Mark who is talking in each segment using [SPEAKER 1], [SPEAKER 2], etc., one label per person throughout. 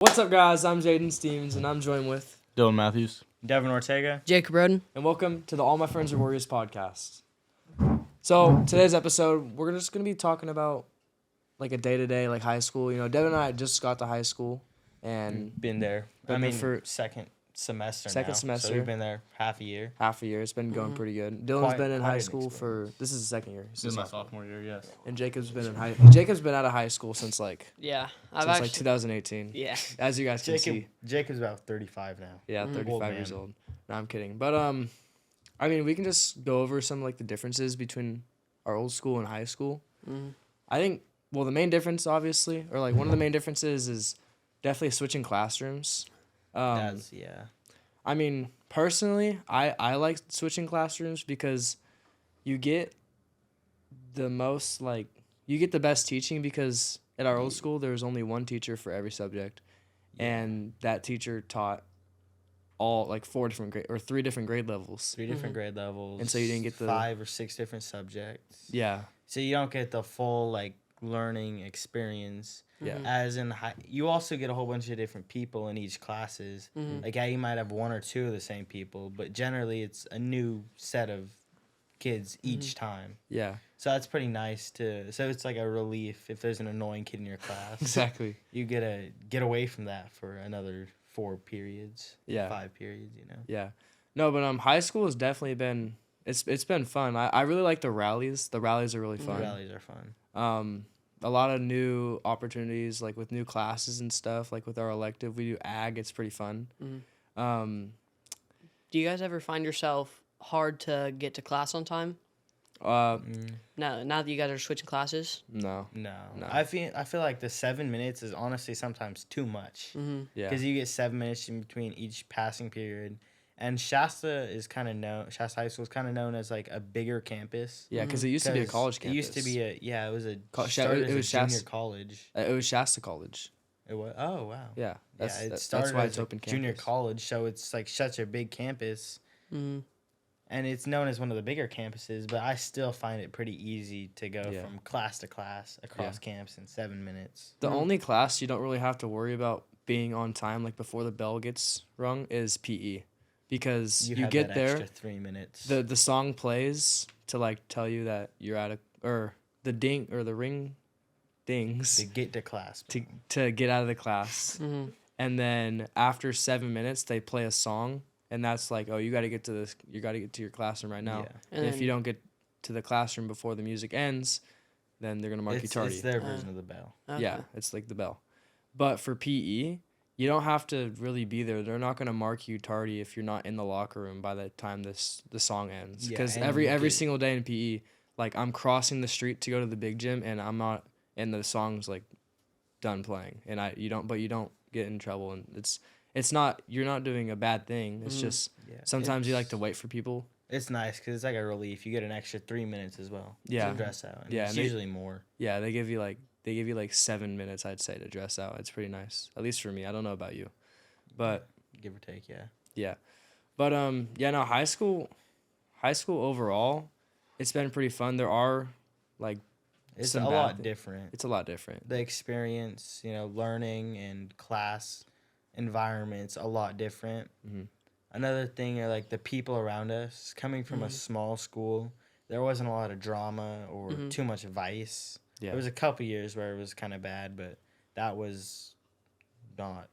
[SPEAKER 1] What's up, guys? I'm Jaden Stevens, and I'm joined with
[SPEAKER 2] Dylan Matthews.
[SPEAKER 3] Devin Ortega.
[SPEAKER 4] Jacob Roden.
[SPEAKER 1] and welcome to the All My Friends Are Warriors podcast. So today's episode, we're just gonna be talking about like a day-to-day, like high school. You know, Devin and I just got to high school, and
[SPEAKER 3] Been there.
[SPEAKER 1] Been there for
[SPEAKER 3] second semester
[SPEAKER 1] second
[SPEAKER 3] now.
[SPEAKER 1] semester.
[SPEAKER 3] So we've been there half a year.
[SPEAKER 1] half a year. It's been going pretty good. Dylan's
[SPEAKER 3] Quite-
[SPEAKER 1] been in
[SPEAKER 3] quite
[SPEAKER 1] high
[SPEAKER 3] an
[SPEAKER 1] school
[SPEAKER 3] experience.
[SPEAKER 1] this is the second year.
[SPEAKER 2] This is my sophomore year, yes.
[SPEAKER 1] And Jacob's been out of high school since like
[SPEAKER 4] Yeah,
[SPEAKER 1] since like 2018.
[SPEAKER 4] Yeah.
[SPEAKER 1] As you guys can see.
[SPEAKER 3] Jacob's about 35 now.
[SPEAKER 1] Yeah,
[SPEAKER 4] Mm.
[SPEAKER 1] 35
[SPEAKER 3] Old
[SPEAKER 1] years
[SPEAKER 3] man.
[SPEAKER 1] old. No, I'm kidding. But I mean, we can just go over some like the differences between our old school and high school.
[SPEAKER 4] Mhm.
[SPEAKER 1] I think the main difference, obviously, or like one of the main differences is definitely switching classrooms.
[SPEAKER 3] Yeah.
[SPEAKER 1] I mean, personally, I like switching classrooms because you get the most you get the best teaching because at our old school there was only one teacher for every subject, and that teacher taught all like three different grade levels.
[SPEAKER 3] Three different grade levels.
[SPEAKER 1] And so you didn't get the
[SPEAKER 3] 5 or 6 different subjects.
[SPEAKER 1] Yeah,
[SPEAKER 3] So you don't get the full learning experience.
[SPEAKER 1] yeah,
[SPEAKER 3] As in you also get a whole bunch of different people in each classes.
[SPEAKER 4] Mhm.
[SPEAKER 3] Like you might have one or two of the same people, but generally it's a new set of kids each time.
[SPEAKER 1] yeah,
[SPEAKER 3] So that's pretty nice so it's like a relief if there's an annoying kid in your class.
[SPEAKER 1] exactly.
[SPEAKER 3] You get away from that for another 4 periods.
[SPEAKER 1] Yeah.
[SPEAKER 3] 5 periods,
[SPEAKER 1] Yeah. No, but high school has definitely been it's been fun. I really like the rallies. The rallies are really
[SPEAKER 3] The
[SPEAKER 1] fun.
[SPEAKER 3] rallies are fun.
[SPEAKER 1] A lot of new opportunities, like with new classes and stuff. Like with our elective, we do ag. It's pretty fun. Um,
[SPEAKER 4] Do you guys ever find yourself hard to get to class on time? Now that you guys are switching classes?
[SPEAKER 1] no,
[SPEAKER 3] No.
[SPEAKER 1] No.
[SPEAKER 3] I feel like the 7 minutes is honestly sometimes too much.
[SPEAKER 4] Mm-hmm.
[SPEAKER 1] yeah,
[SPEAKER 3] Because you get 7 minutes in between each passing period. And Shasta High School is kind of known as like a bigger campus.
[SPEAKER 1] yeah, because it used to be a
[SPEAKER 3] 'Cause
[SPEAKER 1] college campus.
[SPEAKER 3] It used to be it was a
[SPEAKER 1] It
[SPEAKER 3] started as
[SPEAKER 1] was
[SPEAKER 3] a junior
[SPEAKER 1] Shasta-
[SPEAKER 3] college.
[SPEAKER 1] It was Shasta College.
[SPEAKER 3] It was wow.
[SPEAKER 1] Yeah,
[SPEAKER 3] It
[SPEAKER 1] that's
[SPEAKER 3] started
[SPEAKER 1] why
[SPEAKER 3] as
[SPEAKER 1] it's
[SPEAKER 3] a
[SPEAKER 1] open
[SPEAKER 3] junior
[SPEAKER 1] campus.
[SPEAKER 3] college, so it's like such a big campus,
[SPEAKER 4] Mm-hmm.
[SPEAKER 3] and it's known as one of the bigger campuses. But I still find it pretty easy to go
[SPEAKER 1] Yeah.
[SPEAKER 3] from class to class across campus in 7 minutes.
[SPEAKER 1] The only class you don't really have to worry about being on time, like before the bell gets rung, is PE, because you
[SPEAKER 3] have
[SPEAKER 1] get
[SPEAKER 3] that
[SPEAKER 1] there.
[SPEAKER 3] extra 3 minutes.
[SPEAKER 1] The song plays to like tell you that you're the ring dings
[SPEAKER 3] to get to class.
[SPEAKER 1] to get out of the class.
[SPEAKER 4] Mm-hmm.
[SPEAKER 1] And then after 7 minutes they play a song, and that's like, oh, you got to get to your classroom right now.
[SPEAKER 3] Yeah.
[SPEAKER 1] And if
[SPEAKER 4] then-
[SPEAKER 1] you don't get to the classroom before the music ends, then they're going to mark you tardy.
[SPEAKER 3] It's their version of the bell.
[SPEAKER 4] Okay.
[SPEAKER 1] Yeah, it's like the bell. But for PE, you don't have to really be there. They're not going to mark you tardy if you're not in the locker room by the time the song ends.
[SPEAKER 3] Yeah,
[SPEAKER 1] Because
[SPEAKER 3] and
[SPEAKER 1] every
[SPEAKER 3] you get-
[SPEAKER 1] single day in PE, like I'm crossing the street to go to the big gym, and I'm not, and the song's like done playing, and you don't get in trouble, and it's not, you're not doing a bad thing. It's just
[SPEAKER 3] Yeah.
[SPEAKER 1] sometimes you like to wait for people.
[SPEAKER 3] It's nice because it's like a relief. You get an extra 3 minutes as well.
[SPEAKER 1] Yeah.
[SPEAKER 3] To dress out. And
[SPEAKER 1] Yeah,
[SPEAKER 3] It's
[SPEAKER 1] and they-
[SPEAKER 3] usually more.
[SPEAKER 1] Yeah, they give you like 7 minutes, I'd say, to dress out. It's pretty nice, at least for me. I don't know about you, but.
[SPEAKER 3] Give or take, yeah.
[SPEAKER 1] Yeah. But no, high school overall, it's been pretty fun. There are
[SPEAKER 3] It's
[SPEAKER 1] some
[SPEAKER 3] a
[SPEAKER 1] bad
[SPEAKER 3] lot
[SPEAKER 1] things.
[SPEAKER 3] different.
[SPEAKER 1] It's a lot different.
[SPEAKER 3] The experience, learning and class environment's a lot different.
[SPEAKER 1] Mhm.
[SPEAKER 3] Another thing are like the people around us. Coming from a small school, there wasn't a lot of drama or too much vice.
[SPEAKER 1] Yeah.
[SPEAKER 3] There was a couple years where it was kind of bad, but that was not.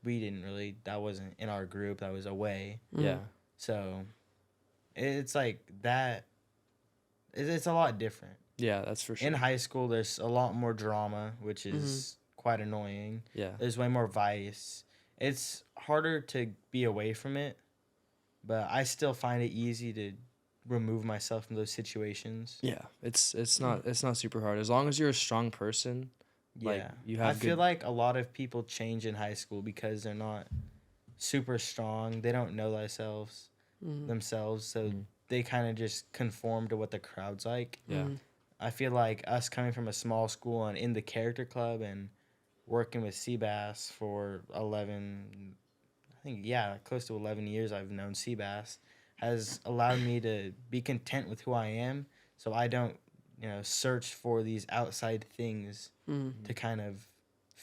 [SPEAKER 3] That wasn't in our group. That was away.
[SPEAKER 1] Yeah.
[SPEAKER 3] So it's like that. It's a lot different.
[SPEAKER 1] Yeah, that's for sure.
[SPEAKER 3] In high school, there's a lot more drama, which is quite annoying.
[SPEAKER 1] Yeah.
[SPEAKER 3] There's way more vice. It's harder to be away from it, but I still find it easy to remove myself from those situations.
[SPEAKER 1] Yeah. It's not super hard as long as you're a strong person. Like,
[SPEAKER 3] Yeah.
[SPEAKER 1] you have
[SPEAKER 3] I feel
[SPEAKER 1] good-
[SPEAKER 3] like a lot of people change in high school because they're not super strong. They don't know themselves, so they kind of just conform to what the crowd's like.
[SPEAKER 1] Yeah.
[SPEAKER 3] I feel like us coming from a small school and in the character club and working with Seabass for 11, close to 11 years I've known Seabass, has allowed me to be content with who I am, so I don't, search for these outside things to kind of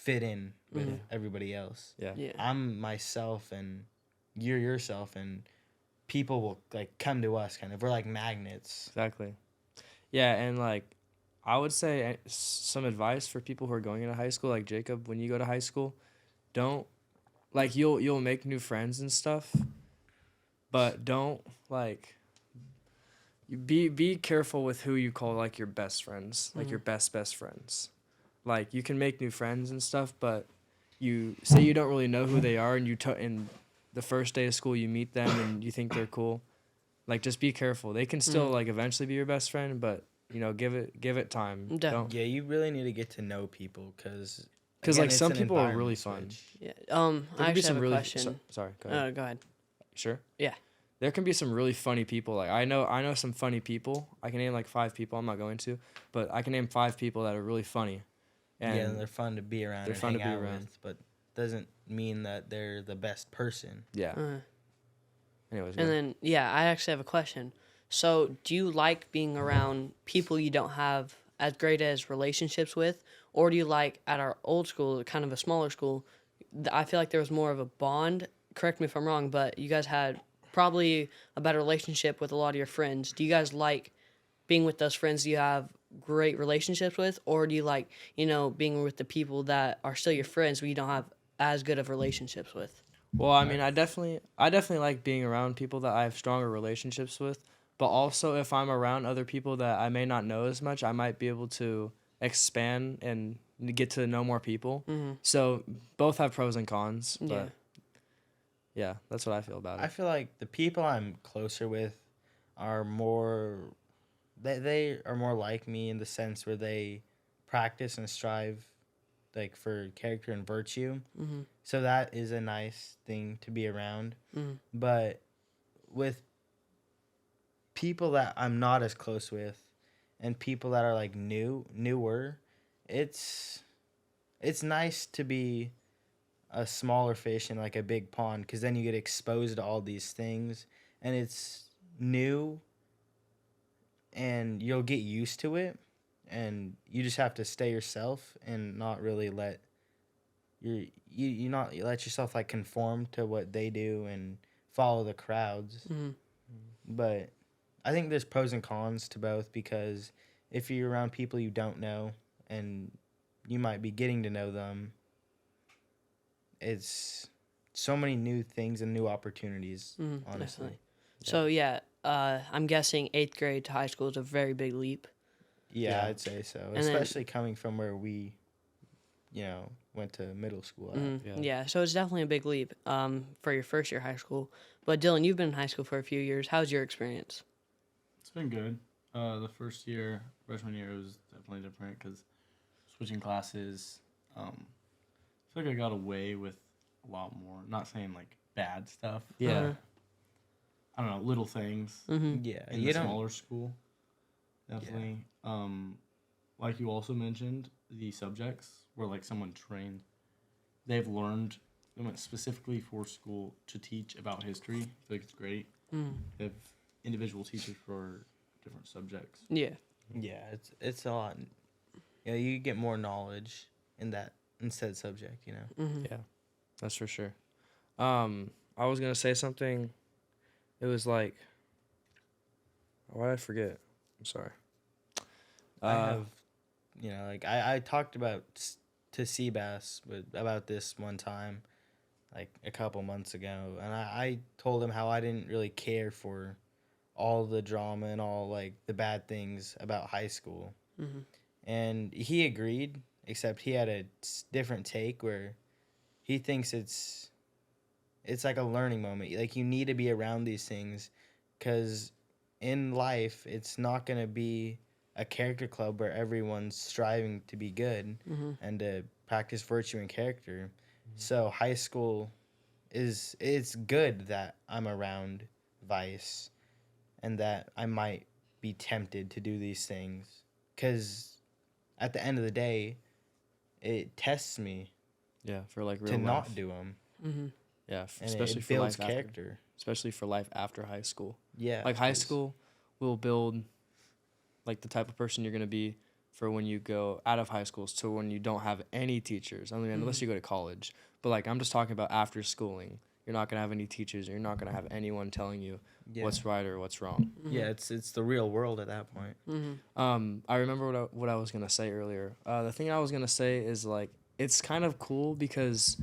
[SPEAKER 3] fit in with
[SPEAKER 4] Mhm.
[SPEAKER 3] everybody else.
[SPEAKER 1] Yeah.
[SPEAKER 4] Yeah.
[SPEAKER 3] I'm myself and you're yourself, and people will like come to us kind of. We're like magnets.
[SPEAKER 1] Exactly. Yeah, and like I would say some advice for people who are going into high school, like Jacob, when you go to high school, don't like you'll make new friends and stuff, but don't like you be careful with who you call like your best friends, like your best friends. Like you can make new friends and stuff, but you say you don't really know who they are, and in the first day of school you meet them and you think they're cool. Like just be careful. They can still like eventually be your best friend, but give it time.
[SPEAKER 4] Definitely.
[SPEAKER 1] Don't
[SPEAKER 3] Yeah, you really need to get to know people because
[SPEAKER 1] like some people are really fun.
[SPEAKER 4] Yeah.
[SPEAKER 1] There
[SPEAKER 4] I
[SPEAKER 1] can be
[SPEAKER 4] actually
[SPEAKER 1] some
[SPEAKER 4] have a
[SPEAKER 1] really
[SPEAKER 4] question.
[SPEAKER 1] sorry. Go ahead.
[SPEAKER 4] Go ahead.
[SPEAKER 1] Sure.
[SPEAKER 4] Yeah.
[SPEAKER 1] There can be some really funny people. Like I know some funny people. I can name like 5 people. I'm not going to, but I can name 5 people that are really funny. And
[SPEAKER 3] yeah, they're fun to be around.
[SPEAKER 1] they're
[SPEAKER 3] and
[SPEAKER 1] fun to
[SPEAKER 3] hang
[SPEAKER 1] be
[SPEAKER 3] out
[SPEAKER 1] around.
[SPEAKER 3] with, but doesn't mean that they're the best person.
[SPEAKER 1] yeah. Anyways.
[SPEAKER 4] And
[SPEAKER 1] go.
[SPEAKER 4] then, I actually have a question. So, do you like being around people you don't have as great as relationships with? Or do you like, at our old school, kind of a smaller school, I feel like there was more of a bond. Correct me if I'm wrong, but you guys had probably a better relationship with a lot of your friends. Do you guys like being with those friends you have great relationships with? Or do you like, being with the people that are still your friends but you don't have as good of relationships with?
[SPEAKER 1] Well, I mean, I definitely like being around people that I have stronger relationships with, but also if I'm around other people that I may not know as much, I might be able to expand and get to know more people.
[SPEAKER 4] Mm-hmm.
[SPEAKER 1] So both have pros and cons,
[SPEAKER 4] Yeah.
[SPEAKER 1] but yeah, that's what I feel about
[SPEAKER 3] I
[SPEAKER 1] it.
[SPEAKER 3] feel like the people I'm closer with are more. They are more like me in the sense where they practice and strive, like for character and virtue.
[SPEAKER 4] Mm-hmm.
[SPEAKER 3] So that is a nice thing to be around.
[SPEAKER 4] Mm-hmm.
[SPEAKER 3] But with people that I'm not as close with, and people that are like newer, it's nice to be a smaller fish in like a big pond, because then you get exposed to all these things and it's new and you'll get used to it, and you just have to stay yourself and not really let you not let yourself like conform to what they do and follow the crowds.
[SPEAKER 4] Mm-hmm.
[SPEAKER 3] But I think there's pros and cons to both, because if you're around people you don't know and you might be getting to know them, it's so many new things and new opportunities,
[SPEAKER 4] Mm-hmm.
[SPEAKER 3] honestly.
[SPEAKER 4] Definitely. So, I'm guessing 8th grade to high school is a very big leap.
[SPEAKER 3] Yeah,
[SPEAKER 1] Yeah.
[SPEAKER 3] I'd say so.
[SPEAKER 4] then-
[SPEAKER 3] Especially coming from where we, went to middle school at.
[SPEAKER 4] Mm-hmm.
[SPEAKER 1] Yeah.
[SPEAKER 4] Yeah, so it's definitely a big leap for your first year of high school. But Dylan, you've been in high school for a few years. How's your experience?
[SPEAKER 2] It's been good. The first year, freshman year, was definitely different because switching classes. I feel like I got away with a lot more. Not saying like bad stuff.
[SPEAKER 1] Yeah.
[SPEAKER 4] Uh-huh.
[SPEAKER 2] I don't know, little things
[SPEAKER 4] Mm-hmm.
[SPEAKER 3] Yeah,
[SPEAKER 2] in
[SPEAKER 3] you
[SPEAKER 2] the
[SPEAKER 3] don't.
[SPEAKER 2] smaller school. Definitely. Like you also mentioned, the subjects where like someone trained, they went specifically for school to teach about history. I feel like it's great.
[SPEAKER 4] Mm-hmm.
[SPEAKER 2] They have individual teachers for different subjects.
[SPEAKER 4] Yeah.
[SPEAKER 3] Yeah, it's a lot. Yeah, you get more knowledge in said subject.
[SPEAKER 4] Mm-hmm.
[SPEAKER 1] Yeah. That's for sure. I was gonna say something. It was like, why did I forget? I'm sorry.
[SPEAKER 3] I have, like I talked to Seabass about this one time, like a couple months ago, and I told him how I didn't really care for all the drama and all like the bad things about high school,
[SPEAKER 4] Mm-hmm.
[SPEAKER 3] and he agreed, except he had a different take where he thinks it's like a learning moment. Like you need to be around these things, because in life it's not gonna be a character club where everyone's striving to be good
[SPEAKER 4] Mm-hmm.
[SPEAKER 3] and to practice virtue and character. So high school it's good that I'm around vice and that I might be tempted to do these things, because at the end of the day it tests me
[SPEAKER 1] Yeah, for like real
[SPEAKER 3] to
[SPEAKER 1] life.
[SPEAKER 3] not do them,
[SPEAKER 4] Mm-hmm.
[SPEAKER 1] Yeah,
[SPEAKER 3] and
[SPEAKER 1] especially
[SPEAKER 3] it
[SPEAKER 1] for
[SPEAKER 3] builds
[SPEAKER 1] life after,
[SPEAKER 3] character.
[SPEAKER 1] especially for life after high school.
[SPEAKER 3] Yeah,
[SPEAKER 1] Like high
[SPEAKER 3] 'cause-
[SPEAKER 1] school will build like the type of person you're gonna be for when you go out of high schools to when you don't have any teachers. I mean, unless you go to college. But like I'm just talking about after schooling. You're not gonna have any teachers. You're not gonna have anyone telling you what's right or what's wrong.
[SPEAKER 3] Yeah, it's the real world at that point.
[SPEAKER 1] I remember what I was gonna say earlier. The thing I was gonna say is like it's kind of cool because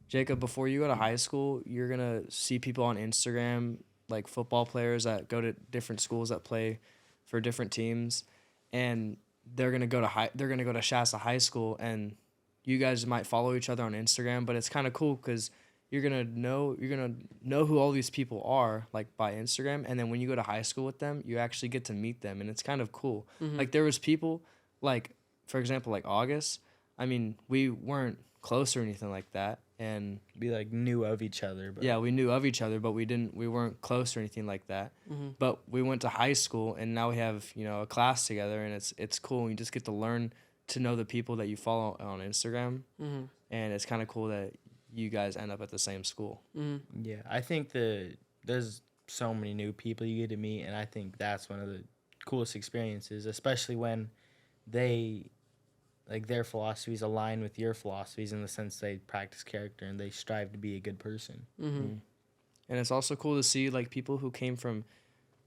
[SPEAKER 1] Jacob, before you go to high school, you're gonna see people on Instagram, like football players that go to different schools that play for different teams, and they're gonna go to Shasta High School, and you guys might follow each other on Instagram, but it's kind of cool because you're gonna know who all these people are like by Instagram, and then when you go to high school with them, you actually get to meet them, and it's kind of cool. Like there was people like, for example, like August. I mean, we weren't close or anything like that, and
[SPEAKER 3] We like knew of each other, but
[SPEAKER 1] yeah, we knew of each other, but we weren't close or anything like that. But we went to high school, and now we have a class together, and it's cool. And you just get to learn to know the people that you follow on Instagram, and it's kind of cool that you guys end up at the same school.
[SPEAKER 3] yeah, I think there's so many new people you get to meet, and I think that's one of the coolest experiences, especially when they like their philosophies align with your philosophies in the sense they practice character and they strive to be a good person.
[SPEAKER 1] And it's also cool to see like people who came from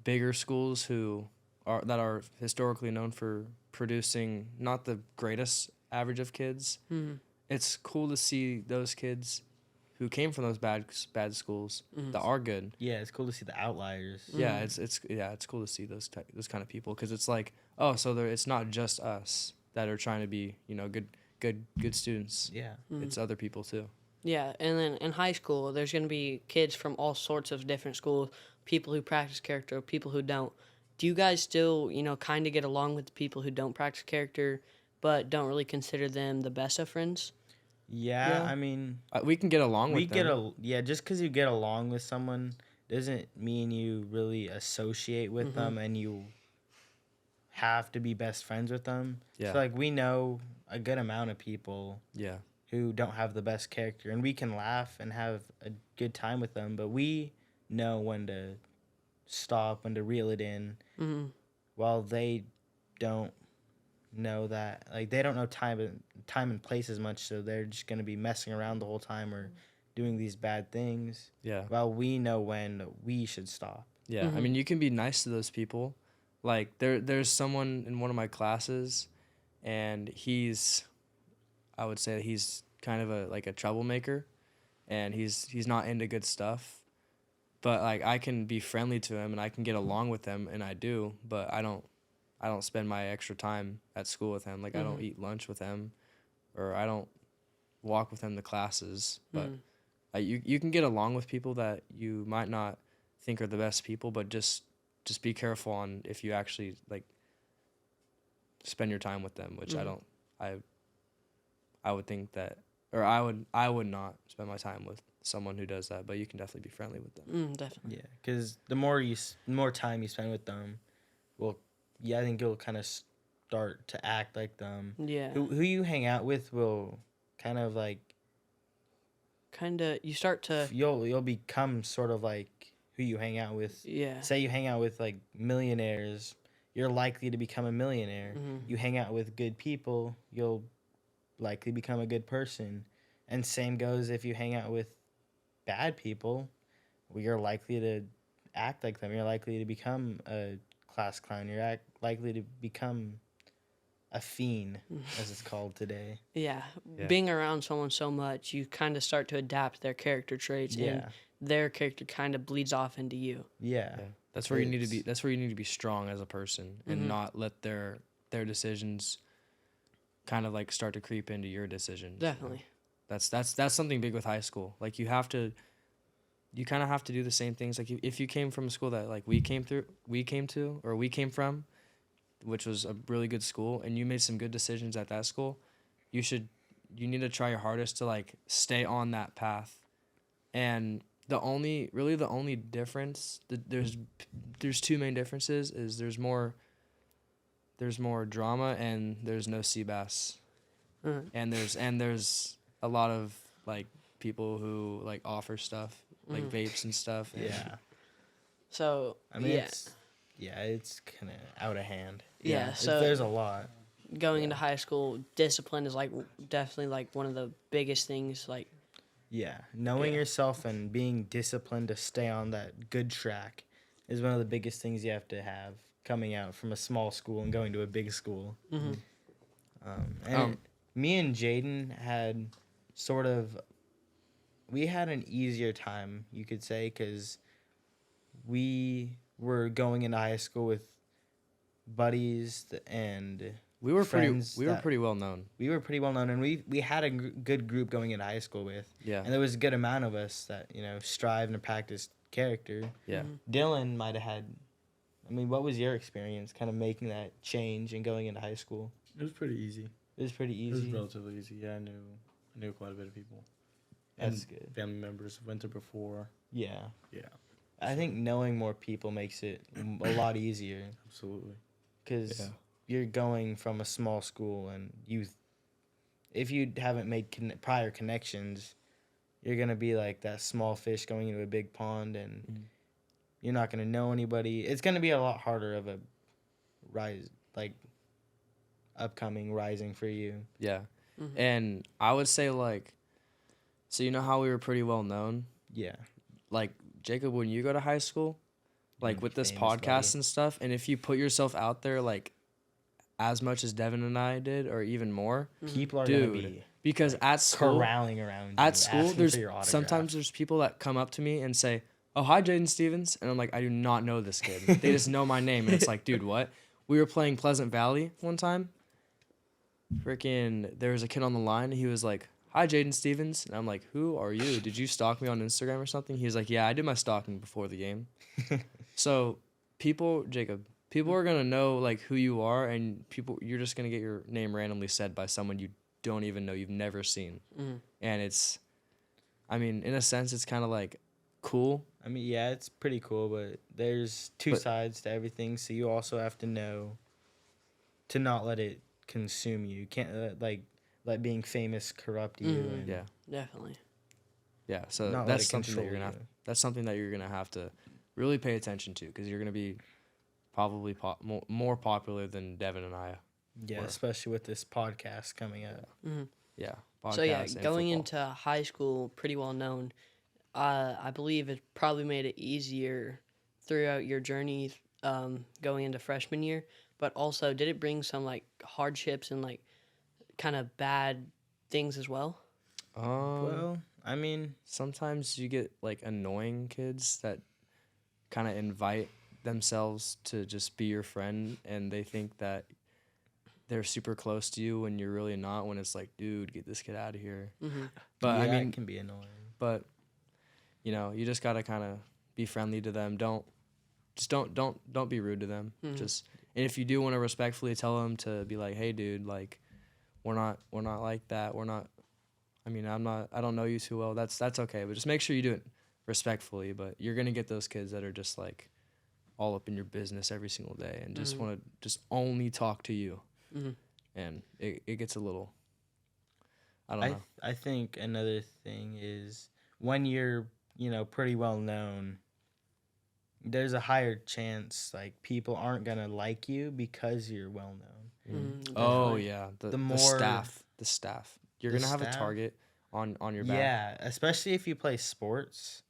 [SPEAKER 1] bigger schools who are historically known for producing not the greatest average of kids. It's cool to see those kids who came from those bad schools that are good.
[SPEAKER 3] Yeah, it's cool to see the outliers.
[SPEAKER 1] Yeah, it's cool to see those kind of people because it's like, oh, so it's not just us that are trying to be good students.
[SPEAKER 3] Yeah.
[SPEAKER 1] It's other people too.
[SPEAKER 4] Yeah, and then in high school, there's going to be kids from all sorts of different schools, people who practice character, people who don't. Do you guys still, kind of get along with the people who don't practice character, but don't really consider them the best of friends?
[SPEAKER 3] Yeah,
[SPEAKER 1] Yeah.
[SPEAKER 3] I mean,
[SPEAKER 1] We can get along with them.
[SPEAKER 3] just because you get along with someone doesn't mean you really associate with them and you have to be best friends with them.
[SPEAKER 1] Yeah.
[SPEAKER 3] So like we know a good amount of people
[SPEAKER 1] Yeah.
[SPEAKER 3] who don't have the best character, and we can laugh and have a good time with them, but we know when to stop, when to reel it in, while they don't know that. Like they don't know time and place as much, so they're just gonna be messing around the whole time or doing these bad things.
[SPEAKER 1] Yeah.
[SPEAKER 3] While we know when we should stop.
[SPEAKER 1] Yeah. I mean, you can be nice to those people. Like there's someone in one of my classes, and I would say he's kind of a troublemaker, and he's not into good stuff. But like I can be friendly to him and I can get along with him, and I do, but I don't spend my extra time at school with him. Like I don't eat lunch with him, or I don't walk with him to classes. But you can get along with people that you might not think are the best people, but just be careful on if you actually like spend your time with them, which I would think that, or I would not spend my time with someone who does that, but you can definitely be friendly with them.
[SPEAKER 4] Definitely.
[SPEAKER 3] Yeah, because the more time you spend with them, I think you'll kind of start to act like them.
[SPEAKER 4] Yeah.
[SPEAKER 3] Who you hang out with will kind of like
[SPEAKER 4] You start to...
[SPEAKER 3] you'll become sort of like who you hang out with.
[SPEAKER 4] Yeah.
[SPEAKER 3] Say you hang out with like millionaires, you're likely to become a millionaire. You hang out with good people, you'll likely become a good person. And same goes if you hang out with bad people, you're likely to act like them. You're likely to become a class clown. You're likely to become a fiend, as it's called today.
[SPEAKER 4] Yeah.
[SPEAKER 1] Yeah.
[SPEAKER 4] Being around someone so much, you kind of start to adapt their character traits, and their character kind of bleeds off into you.
[SPEAKER 3] Yeah.
[SPEAKER 1] That's where you need to be. That's where you need to be strong as a person, and not let their decisions kind of like start to creep into your decisions.
[SPEAKER 4] Definitely.
[SPEAKER 1] That's something big with high school. Like you kind of have to do the same things. Like if you came from a school that like we came from, which was a really good school, and you made some good decisions at that school, you need to try your hardest to like stay on that path. And the only difference, there's two main differences, is there's more drama and there's no sea bass. And there's a lot of like people who like offer stuff like vapes and stuff.
[SPEAKER 3] Yeah.
[SPEAKER 4] So
[SPEAKER 3] I mean, it's kind of out of hand.
[SPEAKER 4] Yeah, so
[SPEAKER 3] there's a lot.
[SPEAKER 4] going into high school, discipline is like definitely like one of the biggest things. Like,
[SPEAKER 3] Yeah, knowing
[SPEAKER 4] Yeah.
[SPEAKER 3] yourself and being disciplined to stay on that good track is one of the biggest things you have to have coming out from a small school and going to a big school.
[SPEAKER 4] mhm.
[SPEAKER 3] And me and Jaden had sort of, we had an easier time, you could say, because we were going into high school with buddies and
[SPEAKER 1] We were
[SPEAKER 3] friends
[SPEAKER 1] pretty
[SPEAKER 3] that-
[SPEAKER 1] well known.
[SPEAKER 3] we were pretty well known, and we had a good group going into high school with.
[SPEAKER 1] Yeah.
[SPEAKER 3] And there was a good amount of us that, strive and practice character.
[SPEAKER 1] Yeah.
[SPEAKER 3] Dylan might have had, I mean, what was your experience kind of making that change and going into high school?
[SPEAKER 2] It was pretty easy.
[SPEAKER 3] It was pretty
[SPEAKER 2] It was
[SPEAKER 3] easy.
[SPEAKER 2] relatively easy. Yeah, I knew quite a bit of people.
[SPEAKER 3] That's
[SPEAKER 2] And
[SPEAKER 3] good.
[SPEAKER 2] family members went there before.
[SPEAKER 3] Yeah.
[SPEAKER 2] Yeah,
[SPEAKER 3] I think knowing more people makes it a lot easier
[SPEAKER 2] absolutely.
[SPEAKER 3] because
[SPEAKER 1] Yeah.
[SPEAKER 3] you're going from a small school and if you haven't made prior connections, you're going to be like that small fish going into a big pond and
[SPEAKER 1] Mhm.
[SPEAKER 3] you're not going to know anybody. It's going to be a lot harder of a upcoming rising for you.
[SPEAKER 1] Yeah.
[SPEAKER 4] Mhm.
[SPEAKER 1] And I would say like, so you know how we were pretty well known?
[SPEAKER 3] Yeah.
[SPEAKER 1] Like Jacob, when you go to high school, like
[SPEAKER 3] You're
[SPEAKER 1] with this
[SPEAKER 3] famous,
[SPEAKER 1] podcast
[SPEAKER 3] buddy.
[SPEAKER 1] and stuff, and if you put yourself out there like as much as Devin and I did, or even more,
[SPEAKER 3] People are going to
[SPEAKER 1] Dude,
[SPEAKER 3] be
[SPEAKER 1] because at school,
[SPEAKER 3] corralling around you,
[SPEAKER 1] at school,
[SPEAKER 3] asking
[SPEAKER 1] there's
[SPEAKER 3] for your autograph.
[SPEAKER 1] sometimes there's people that come up to me and say, "Oh, hi, Jaden Stevens," and I'm like, I do not know this kid. They just know my name, and it's like, dude, what? We were playing Pleasant Valley one time. Freaking, there was a kid on the line. He was like, "Hi, Jaden Stevens," and I'm like, "Who are you? Did you stalk me on Instagram or something?" He was like, "Yeah, I did my stalking before the game." So people are gonna know like who you are, and you're just gonna get your name randomly said by someone you don't even know, you've never seen,
[SPEAKER 4] Mhm.
[SPEAKER 1] and it's, I mean, in a sense, it's kind of like cool.
[SPEAKER 3] I mean, yeah, it's pretty cool, but there's two
[SPEAKER 1] But-
[SPEAKER 3] sides to everything. So you also have to know to not let it consume you. You can't let being famous corrupt you.
[SPEAKER 4] Mhm.
[SPEAKER 3] And
[SPEAKER 1] Yeah,
[SPEAKER 4] Definitely.
[SPEAKER 1] yeah. So
[SPEAKER 3] not let
[SPEAKER 1] that's
[SPEAKER 3] it
[SPEAKER 1] something that
[SPEAKER 3] control
[SPEAKER 1] you're gonna
[SPEAKER 3] you.
[SPEAKER 1] have. That's something that you're gonna have to really pay attention to because you're gonna be probably more popular than Devin and I.
[SPEAKER 3] Yeah,
[SPEAKER 1] Or-
[SPEAKER 3] especially with this podcast coming up.
[SPEAKER 4] Mhm.
[SPEAKER 1] Yeah.
[SPEAKER 4] So yeah,
[SPEAKER 1] podcasts and
[SPEAKER 4] going
[SPEAKER 1] football.
[SPEAKER 4] into high school, pretty well known. I believe it probably made it easier throughout your journey, going into freshman year. But also, did it bring some like hardships and like kind of bad things as well?
[SPEAKER 3] Well, I mean,
[SPEAKER 1] Sometimes you get like annoying kids that kind of invite themselves to just be your friend, and they think that they're super close to you when you're really not. When it's like, dude, get this kid out of here.
[SPEAKER 4] Mm-hmm.
[SPEAKER 1] But
[SPEAKER 3] yeah,
[SPEAKER 1] I mean,
[SPEAKER 3] it can be annoying.
[SPEAKER 1] but you just gotta kind of be friendly to them. Don't be rude to them.
[SPEAKER 4] Mhm.
[SPEAKER 1] Just, and if you do want to respectfully tell them to be like, hey, dude, like we're not like that. We're not. I mean, I don't know you too well. That's okay. But just make sure you do it respectfully. But you're gonna get those kids that are just like all up in your business every single day and just
[SPEAKER 4] Mhm.
[SPEAKER 1] want to just only talk to you.
[SPEAKER 4] Mhm.
[SPEAKER 1] And it gets a little. I don't know.
[SPEAKER 3] I think another thing is when you're, pretty well known, there's a higher chance like people aren't gonna like you because you're well known.
[SPEAKER 4] Mhm,
[SPEAKER 1] Oh
[SPEAKER 4] definitely.
[SPEAKER 1] yeah,
[SPEAKER 3] The
[SPEAKER 1] the
[SPEAKER 3] more-
[SPEAKER 1] staff. You're
[SPEAKER 3] the
[SPEAKER 1] gonna have a
[SPEAKER 3] staff?
[SPEAKER 1] target on your back.
[SPEAKER 3] Yeah, especially if you play sports.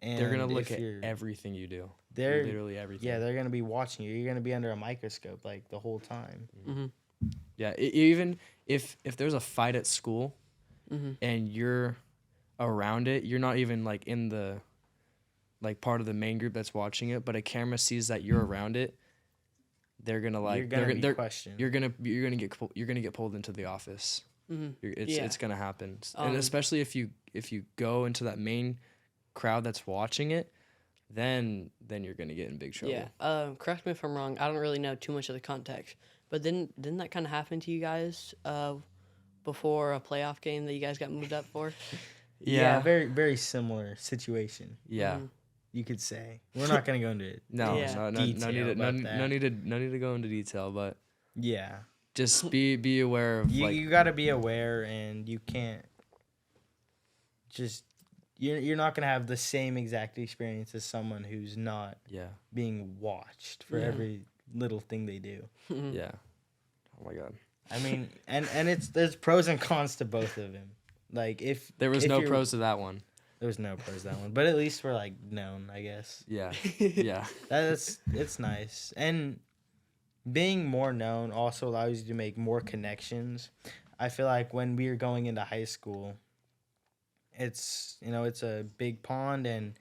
[SPEAKER 3] And
[SPEAKER 1] They're gonna look
[SPEAKER 3] if
[SPEAKER 1] at
[SPEAKER 3] you're-
[SPEAKER 1] everything you do.
[SPEAKER 3] They're
[SPEAKER 1] Literally everything.
[SPEAKER 3] yeah, they're gonna be watching you. You're gonna be under a microscope like the whole time.
[SPEAKER 4] Mhm.
[SPEAKER 1] Yeah. Even if there's a fight at school
[SPEAKER 4] Mhm.
[SPEAKER 1] and you're around it, you're not even like in the like part of the main group that's watching it, but a camera sees that you're around it. They're gonna like
[SPEAKER 3] you're gonna be
[SPEAKER 1] they're
[SPEAKER 3] questioned.
[SPEAKER 1] you're gonna get pulled into the office.
[SPEAKER 4] Mhm.
[SPEAKER 1] It's
[SPEAKER 4] Yeah.
[SPEAKER 1] gonna happen, and
[SPEAKER 4] Um,
[SPEAKER 1] especially if you go into that main crowd that's watching it, then you're gonna get in big trouble.
[SPEAKER 4] Yeah. Correct me if I'm wrong. I don't really know too much of the context, but didn't that kind of happen to you guys before a playoff game that you guys got moved up for?
[SPEAKER 1] Yeah.
[SPEAKER 3] very very similar situation.
[SPEAKER 1] Yeah.
[SPEAKER 4] Mhm.
[SPEAKER 3] You could say. We're not gonna go into it.
[SPEAKER 1] No,
[SPEAKER 4] Yeah.
[SPEAKER 1] no
[SPEAKER 3] Detail
[SPEAKER 1] need to,
[SPEAKER 3] about that.
[SPEAKER 1] no need to go into detail, but
[SPEAKER 3] Yeah.
[SPEAKER 1] just be aware of like
[SPEAKER 3] You got to be aware, and you can't just you're not gonna have the same exact experience as someone who's not
[SPEAKER 1] yeah,
[SPEAKER 3] being watched for
[SPEAKER 4] Yeah.
[SPEAKER 3] every little thing they do.
[SPEAKER 4] Mhm.
[SPEAKER 1] yeah. Oh my god.
[SPEAKER 3] I mean, and there's pros and cons to both of them. Like
[SPEAKER 1] There was
[SPEAKER 3] if
[SPEAKER 1] no
[SPEAKER 3] you're-
[SPEAKER 1] pros to that one.
[SPEAKER 3] There was no pros to that one, but at least we're like known, I guess.
[SPEAKER 1] Yeah. Yeah.
[SPEAKER 3] It's nice, and being more known also allows you to make more connections. I feel like when we are going into high school, it's it's a big pond, and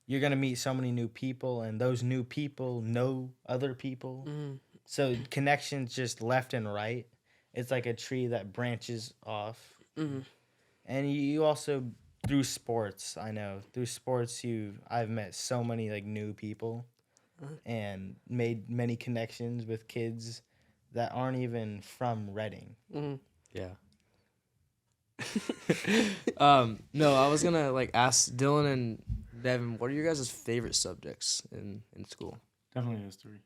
[SPEAKER 3] you're gonna meet so many new people, and those new people know other people.
[SPEAKER 4] Mm.
[SPEAKER 3] So connections just left and right. It's like a tree that branches off.
[SPEAKER 4] Mm.
[SPEAKER 3] And you also through sports, I know through sports I've met so many like new people, and made many connections with kids that aren't even from Reading.
[SPEAKER 4] Mm.
[SPEAKER 1] Yeah. No, I was gonna like ask Dylan and Devin, what are your guys' favorite subjects in school?
[SPEAKER 2] Definitely history.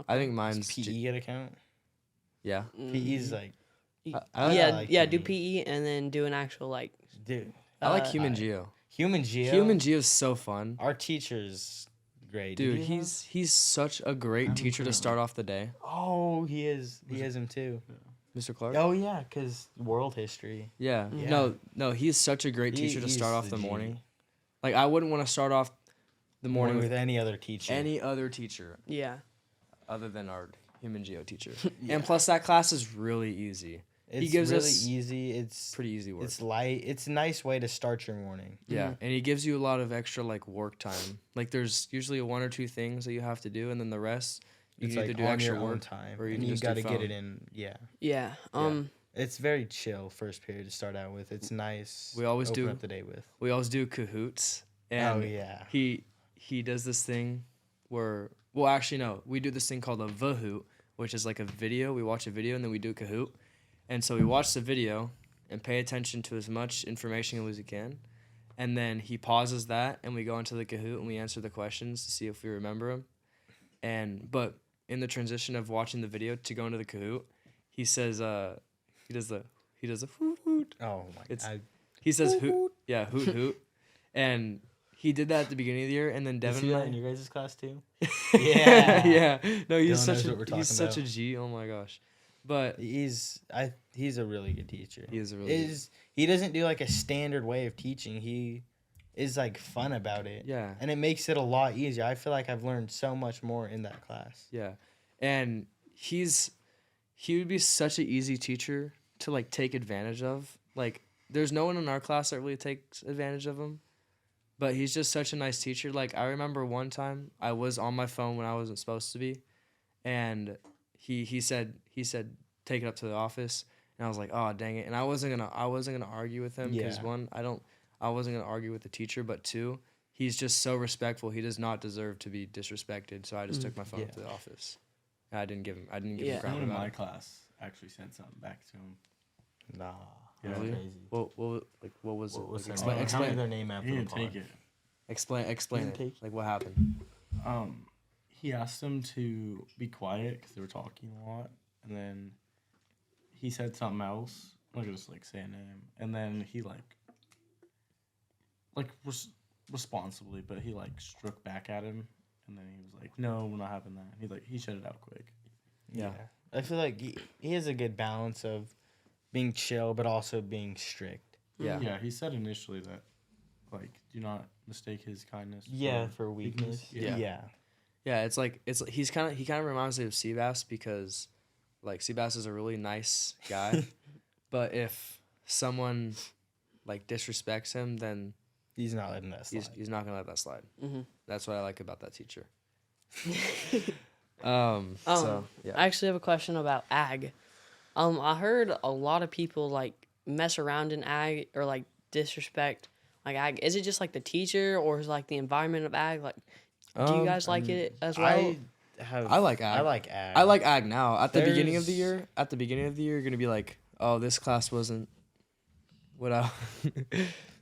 [SPEAKER 1] I think mine's
[SPEAKER 3] Does PE get a count?
[SPEAKER 1] yeah.
[SPEAKER 3] PE's like,
[SPEAKER 1] I
[SPEAKER 4] yeah,
[SPEAKER 3] like
[SPEAKER 4] yeah.
[SPEAKER 3] PE.
[SPEAKER 4] Do PE and then do an actual like.
[SPEAKER 3] dude,
[SPEAKER 1] I like
[SPEAKER 4] Uh,
[SPEAKER 1] human geo.
[SPEAKER 3] human geo.
[SPEAKER 1] Human geo is so fun.
[SPEAKER 3] Our teacher's great.
[SPEAKER 1] Dude,
[SPEAKER 3] Did you have-
[SPEAKER 1] he's such a great
[SPEAKER 2] I'm
[SPEAKER 1] teacher to
[SPEAKER 2] currently-
[SPEAKER 1] start off the day.
[SPEAKER 3] Oh, he is. He has him too.
[SPEAKER 1] Mr. Clark?
[SPEAKER 3] Oh yeah, cause world history.
[SPEAKER 1] Yeah.
[SPEAKER 3] Yeah.
[SPEAKER 1] No, he's such a great teacher to
[SPEAKER 3] He's
[SPEAKER 1] start off the
[SPEAKER 3] G.
[SPEAKER 1] morning. Like I wouldn't want to start off the morning
[SPEAKER 3] With
[SPEAKER 1] with
[SPEAKER 3] any other teacher.
[SPEAKER 1] any other teacher
[SPEAKER 4] Yeah.
[SPEAKER 1] other than our human geo teacher. And plus that class is really easy.
[SPEAKER 3] It's
[SPEAKER 1] gives
[SPEAKER 3] really
[SPEAKER 1] us
[SPEAKER 3] easy. It's
[SPEAKER 1] Pretty easy work.
[SPEAKER 3] it's light. It's a nice way to start your morning.
[SPEAKER 1] Yeah, and he gives you a lot of extra like work time. Like there's usually one or two things that you have to do, and then the rest you
[SPEAKER 3] It's
[SPEAKER 1] can
[SPEAKER 3] like
[SPEAKER 1] either do
[SPEAKER 3] on
[SPEAKER 1] extra
[SPEAKER 3] your own
[SPEAKER 1] work
[SPEAKER 3] time,
[SPEAKER 1] or you
[SPEAKER 3] and
[SPEAKER 1] can
[SPEAKER 3] you
[SPEAKER 1] just
[SPEAKER 3] got
[SPEAKER 1] do
[SPEAKER 3] to get
[SPEAKER 1] phone.
[SPEAKER 3] it in. Yeah,
[SPEAKER 4] Yeah.
[SPEAKER 3] it's very chill first period to start out with. It's nice.
[SPEAKER 1] We always
[SPEAKER 3] open
[SPEAKER 1] do-
[SPEAKER 3] up the day with.
[SPEAKER 1] We always do cahoots, and
[SPEAKER 3] Oh yeah.
[SPEAKER 1] he does this thing where well actually no, we do this thing called a Vahoot, which is like a video. We watch a video and then we do a Kahoot, and so we watch the video and pay attention to as much information as we can, and then he pauses that and we go into the Kahoot and we answer the questions to see if we remember them, but in the transition of watching the video to go into the Kahoot, he says he does the hoot hoot.
[SPEAKER 3] Oh my.
[SPEAKER 1] It's-
[SPEAKER 3] I,
[SPEAKER 1] He says hoot, yeah, hoot hoot, and he did that at the beginning of the year, and then
[SPEAKER 3] you
[SPEAKER 1] Devin
[SPEAKER 3] see
[SPEAKER 1] and
[SPEAKER 3] that
[SPEAKER 1] I-
[SPEAKER 3] in your guys' class too?
[SPEAKER 1] yeah,
[SPEAKER 3] Yeah.
[SPEAKER 1] No, he's
[SPEAKER 3] Dylan
[SPEAKER 1] such
[SPEAKER 3] knows
[SPEAKER 1] a
[SPEAKER 3] what we're
[SPEAKER 1] he's
[SPEAKER 3] talking
[SPEAKER 1] such a
[SPEAKER 3] about.
[SPEAKER 1] G. Oh my gosh, but
[SPEAKER 3] He's a really good teacher.
[SPEAKER 1] he is a really good-
[SPEAKER 3] He doesn't do like a standard way of teaching. He is like fun about it.
[SPEAKER 1] yeah,
[SPEAKER 3] And it makes it a lot easier. I feel like I've learned so much more in that class.
[SPEAKER 1] yeah, and he would be such an easy teacher to like take advantage of. Like, there's no one in our class that really takes advantage of him, but he's just such a nice teacher. Like, I remember one time I was on my phone when I wasn't supposed to be, and he said take it up to the office, and I was like, oh dang it, and I wasn't gonna argue with him because
[SPEAKER 3] Yeah.
[SPEAKER 1] one, I wasn't gonna argue with the teacher, but two, he's just so respectful. He does not deserve to be disrespected. So I just took my phone up
[SPEAKER 3] Yeah.
[SPEAKER 1] to the office. And I didn't give him
[SPEAKER 4] Yeah.
[SPEAKER 1] crap
[SPEAKER 2] Someone in
[SPEAKER 1] about
[SPEAKER 2] my
[SPEAKER 1] it.
[SPEAKER 2] class actually sent something back to him.
[SPEAKER 3] Nah.
[SPEAKER 1] Really?
[SPEAKER 3] That's crazy.
[SPEAKER 1] What was
[SPEAKER 3] What
[SPEAKER 1] it?
[SPEAKER 3] was
[SPEAKER 1] Like,
[SPEAKER 3] their
[SPEAKER 1] explain
[SPEAKER 3] name? Tell me
[SPEAKER 1] explain
[SPEAKER 3] their name
[SPEAKER 2] He
[SPEAKER 3] after the
[SPEAKER 2] didn't
[SPEAKER 3] pod.
[SPEAKER 2] take it.
[SPEAKER 1] explain
[SPEAKER 3] Didn't
[SPEAKER 1] it.
[SPEAKER 3] take-
[SPEAKER 1] Like what happened?
[SPEAKER 2] He asked them to be quiet because they were talking a lot, and then he said something else. I'm not gonna just like say a name, and then he responsibly, but he like struck back at him, and then he was like, "No, we're not having that." He shut it out quick.
[SPEAKER 1] Yeah.
[SPEAKER 3] I feel like he has a good balance of being chill but also being strict.
[SPEAKER 1] Yeah.
[SPEAKER 2] Yeah, he said initially that like do not mistake his kindness.
[SPEAKER 3] For weakness.
[SPEAKER 1] Yeah.
[SPEAKER 3] Yeah.
[SPEAKER 1] Yeah, he kind of reminds me of Seabass because like Seabass is a really nice guy, but if someone like disrespects him, then
[SPEAKER 3] He's not letting that slide.
[SPEAKER 1] he's not gonna let that slide.
[SPEAKER 4] Mhm.
[SPEAKER 1] That's what I like about that teacher.
[SPEAKER 4] Um,
[SPEAKER 1] So yeah.
[SPEAKER 4] I actually have a question about ag. I heard a lot of people like mess around in ag or like disrespect like ag. Is it just like the teacher or is like the environment of ag? Like, do you guys like it as well?
[SPEAKER 1] I like ag.
[SPEAKER 3] I like ag.
[SPEAKER 1] I like ag now. At the beginning of the
[SPEAKER 3] There's-
[SPEAKER 1] year, you're gonna be like, oh, this class wasn't what I.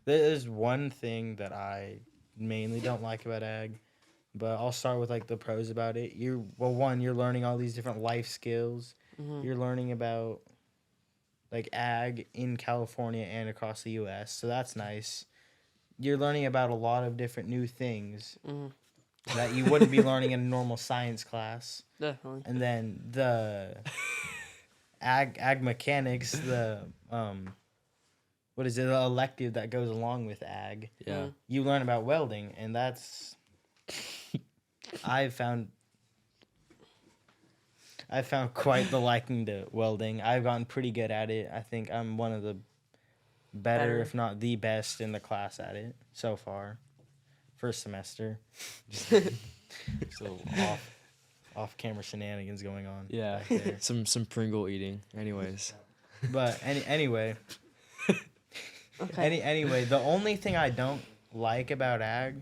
[SPEAKER 3] There's one thing that I mainly don't like about ag, but I'll start with like the pros about it. You're learning all these different life skills.
[SPEAKER 4] Mhm.
[SPEAKER 3] You're learning about like ag in California and across the U.S., so that's nice. You're learning about a lot of different new things
[SPEAKER 4] Mhm.
[SPEAKER 3] that you wouldn't be learning in a normal science class.
[SPEAKER 4] Definitely.
[SPEAKER 3] And then ag mechanics, the what is it, the elective that goes along with ag.
[SPEAKER 1] Yeah.
[SPEAKER 3] You learn about welding, and that's I've found quite the liking to welding. I've gotten pretty good at it. I think I'm one of the better, if not the best, in the class at it so far. First semester. So off camera shenanigans going on.
[SPEAKER 1] Yeah.
[SPEAKER 3] back there.
[SPEAKER 1] Some Pringle eating. Anyways.
[SPEAKER 3] But anyway.
[SPEAKER 4] Okay.
[SPEAKER 3] Anyway, the only thing I don't like about ag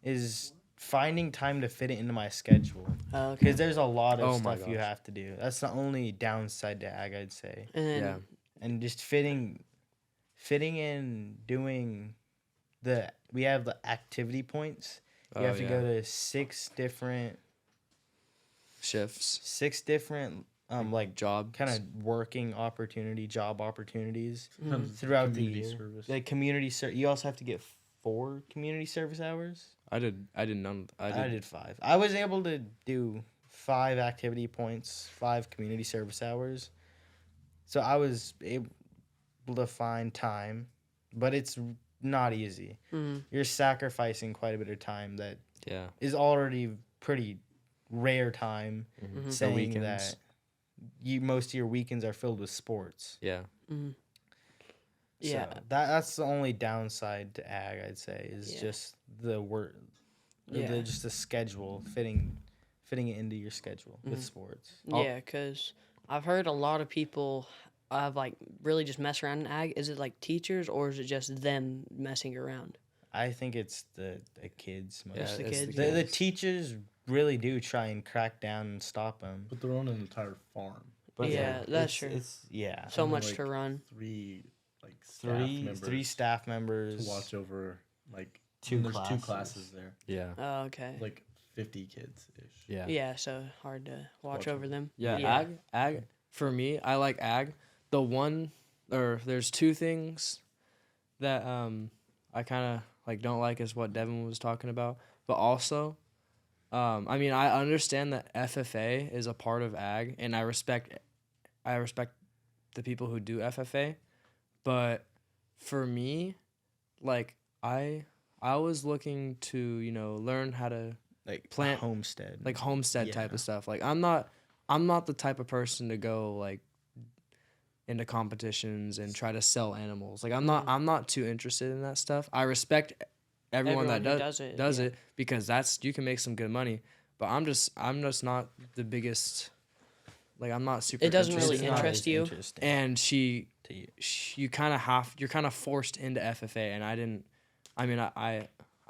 [SPEAKER 3] is finding time to fit it into my schedule.
[SPEAKER 4] Oh, okay.
[SPEAKER 3] Because there's a lot of
[SPEAKER 1] Oh my
[SPEAKER 3] stuff you
[SPEAKER 1] gosh.
[SPEAKER 3] have to do. That's the only downside to ag, I'd say.
[SPEAKER 4] And then,
[SPEAKER 1] Yeah.
[SPEAKER 3] And just fitting in doing we have the activity points. You have to go to six different
[SPEAKER 1] shifts.
[SPEAKER 3] like
[SPEAKER 1] Job.
[SPEAKER 3] kind of job opportunities
[SPEAKER 2] Sometimes
[SPEAKER 3] throughout the
[SPEAKER 2] community
[SPEAKER 3] year.
[SPEAKER 2] service.
[SPEAKER 3] Like you also have to get 4 community service hours.
[SPEAKER 1] I did none.
[SPEAKER 3] I did 5. I was able to do 5 activity points, 5 community service hours. So I was able to find time, but it's not easy. You're sacrificing quite a bit of time that
[SPEAKER 1] Yeah.
[SPEAKER 3] is already pretty rare time,
[SPEAKER 1] The
[SPEAKER 3] saying
[SPEAKER 1] weekends.
[SPEAKER 3] that most of your weekends are filled with sports.
[SPEAKER 1] Yeah.
[SPEAKER 4] Yeah.
[SPEAKER 3] So that's the only downside to ag, I'd say, is
[SPEAKER 4] Yeah.
[SPEAKER 3] just the work,
[SPEAKER 4] Yeah.
[SPEAKER 3] just the schedule, fitting it into your schedule with sports.
[SPEAKER 4] Yeah, because I've heard a lot of people have like really just mess around in ag. Is it like teachers or is it just them messing around?
[SPEAKER 3] I think it's the kids.
[SPEAKER 1] Yeah,
[SPEAKER 3] Most.
[SPEAKER 4] the
[SPEAKER 1] it's
[SPEAKER 4] kids.
[SPEAKER 3] The teachers really do try and crack down and stop them.
[SPEAKER 2] But they're on an entire farm.
[SPEAKER 3] But
[SPEAKER 4] Yeah, that's
[SPEAKER 3] it's,
[SPEAKER 4] true.
[SPEAKER 3] It's yeah.
[SPEAKER 4] So
[SPEAKER 2] And
[SPEAKER 4] much
[SPEAKER 2] like
[SPEAKER 4] to run.
[SPEAKER 2] 3 like staff members
[SPEAKER 3] Three staff members
[SPEAKER 2] to watch over like
[SPEAKER 3] 2
[SPEAKER 2] there's
[SPEAKER 3] classes.
[SPEAKER 2] 2 classes there.
[SPEAKER 1] Yeah.
[SPEAKER 4] Oh, okay.
[SPEAKER 2] Like 50 kids ish.
[SPEAKER 1] Yeah.
[SPEAKER 4] Yeah, so hard to watch over them.
[SPEAKER 1] Yeah,
[SPEAKER 4] Yeah.
[SPEAKER 1] ag. For me, I like ag. There's 2 things that I kind of like don't like is what Devin was talking about, but also, I mean I understand that FFA is a part of ag, and I respect the people who do FFA, but for me, like I was looking to learn how to
[SPEAKER 3] like
[SPEAKER 1] plant-
[SPEAKER 3] homestead.
[SPEAKER 1] like homestead type
[SPEAKER 3] Yeah.
[SPEAKER 1] of stuff. Like I'm not the type of person to go like into competitions and try to sell animals. Like I'm not too interested in that stuff. I respect everyone that
[SPEAKER 4] who
[SPEAKER 1] does
[SPEAKER 4] does it, yeah.
[SPEAKER 1] it because you can make some good money. But I'm just not the biggest. Like I'm not super.
[SPEAKER 4] It doesn't
[SPEAKER 1] interested
[SPEAKER 4] really
[SPEAKER 1] in that.
[SPEAKER 4] interest you.
[SPEAKER 3] Interesting
[SPEAKER 1] And
[SPEAKER 3] to you.
[SPEAKER 1] you're kind of forced into FFA, and I didn't. I mean, I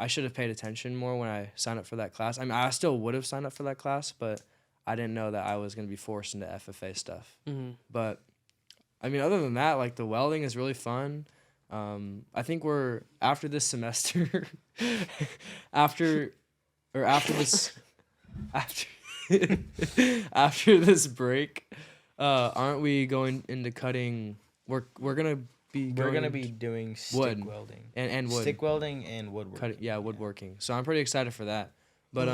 [SPEAKER 1] should have paid attention more when I signed up for that class. I mean, I still would have signed up for that class, but I didn't know that I was going to be forced into FFA stuff. But I mean, other than that, like the welding is really fun. I think we're after this semester, after this break, aren't we going into cutting? We're gonna be
[SPEAKER 3] doing stick
[SPEAKER 1] wood
[SPEAKER 3] welding
[SPEAKER 1] and wood.
[SPEAKER 3] stick welding and woodworking.
[SPEAKER 1] Woodworking. So I'm pretty excited for that. But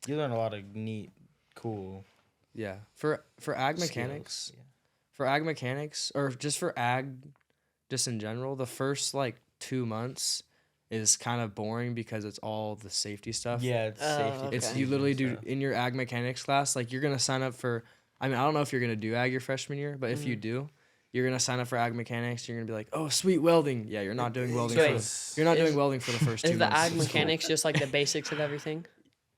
[SPEAKER 3] You learn a lot of neat, cool
[SPEAKER 1] yeah, for ag
[SPEAKER 3] skills.
[SPEAKER 1] mechanics,
[SPEAKER 3] Yeah.
[SPEAKER 1] for ag mechanics, or just for ag, just in general, the first like 2 months is kind of boring because it's all the safety stuff.
[SPEAKER 3] Yeah, it's
[SPEAKER 4] Oh,
[SPEAKER 3] safety.
[SPEAKER 4] okay.
[SPEAKER 1] It's you literally do in your ag mechanics class. Like you're gonna sign up for. I mean, I don't know if you're gonna do ag your freshman year, but if you do, you're gonna sign up for ag mechanics. You're gonna be like, oh, sweet welding. Yeah, you're not doing welding. You're not doing welding for the first 2
[SPEAKER 4] Is the
[SPEAKER 1] months.
[SPEAKER 4] ag mechanics just like the basics of everything?